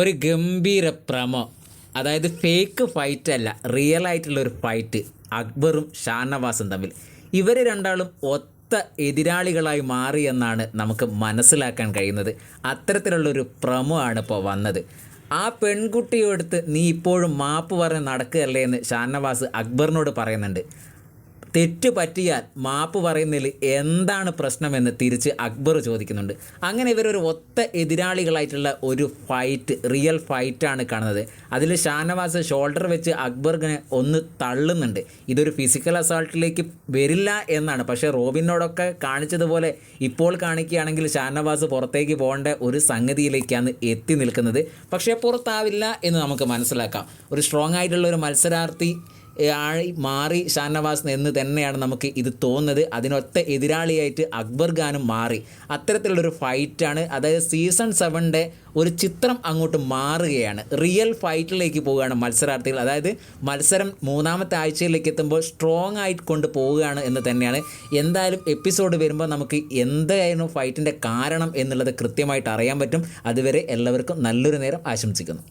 ഒരു ഗംഭീര പ്രമോ, അതായത് ഫേക്ക് ഫൈറ്റ് അല്ല, റിയൽ ആയിട്ടുള്ള ഒരു ഫൈറ്റ് അക്ബറും ഷാനവാസും തമ്മിൽ. ഇവർ രണ്ടാളും ഒത്ത എതിരാളികളായി മാറിയെന്നാണ് നമുക്ക് മനസ്സിലാക്കാൻ കഴിയുന്നത്. അത്തരത്തിലുള്ളൊരു പ്രമോ ആണ് ഇപ്പോൾ വന്നത്. ആ പെൺകുട്ടിയോടുത്ത് നീ ഇപ്പോഴും മാപ്പ് പറഞ്ഞ് നടക്കുകയല്ലേ എന്ന് ഷാനവാസ് അക്ബറിനോട് പറയുന്നുണ്ട്. തെറ്റ് പറ്റിയാൽ മാപ്പ് പറയുന്നതിൽ എന്താണ് പ്രശ്നമെന്ന് തിരിച്ച് അക്ബർ ചോദിക്കുന്നുണ്ട്. അങ്ങനെ ഇവരൊരു ഒത്ത എതിരാളികളായിട്ടുള്ള ഒരു ഫൈറ്റ്, റിയൽ ഫൈറ്റാണ് കാണുന്നത്. അതിൽ ഷാനവാസ് ഷോൾഡർ വെച്ച് അക്ബറിനെ ഒന്ന് തള്ളുന്നുണ്ട്. ഇതൊരു ഫിസിക്കൽ അസാൾട്ടിലേക്ക് വരില്ല എന്നാണ്, പക്ഷേ റോബിനോടൊക്കെ കാണിച്ചതുപോലെ ഇപ്പോൾ കാണിക്കുകയാണെങ്കിൽ ഷാനവാസ് പുറത്തേക്ക് പോകേണ്ട ഒരു സംഗതിയിലേക്കാണ് എത്തി നിൽക്കുന്നത്. പക്ഷേ പുറത്താവില്ല എന്ന് നമുക്ക് മനസ്സിലാക്കാം. ഒരു സ്ട്രോങ് ആയിട്ടുള്ള ഒരു മത്സരാർത്ഥി ആയി മാറി ഷാനവാസ് എന്ന് തന്നെയാണ് നമുക്ക് ഇത് തോന്നുന്നത്. അതിനൊത്ത എതിരാളിയായിട്ട് അക്ബർ ഖാനും മാറി. അത്തരത്തിലുള്ളൊരു ഫൈറ്റാണ്. അതായത് സീസൺ 7 ഒരു ചിത്രം അങ്ങോട്ട് മാറുകയാണ്. റിയൽ ഫൈറ്റിലേക്ക് പോവുകയാണ് മത്സരാർത്ഥികൾ. അതായത് മത്സരം 3ാമത്തെ ആഴ്ചയിലേക്ക് എത്തുമ്പോൾ സ്ട്രോങ് ആയിട്ട് കൊണ്ട് പോവുകയാണ് എന്ന് തന്നെയാണ്. എന്തായാലും എപ്പിസോഡ് വരുമ്പോൾ നമുക്ക് എന്തായിരുന്നു ഫൈറ്റിൻ്റെ കാരണം എന്നുള്ളത് കൃത്യമായിട്ട് അറിയാൻ പറ്റും. അതുവരെ എല്ലാവർക്കും നല്ലൊരു നേരം ആശംസിക്കുന്നു.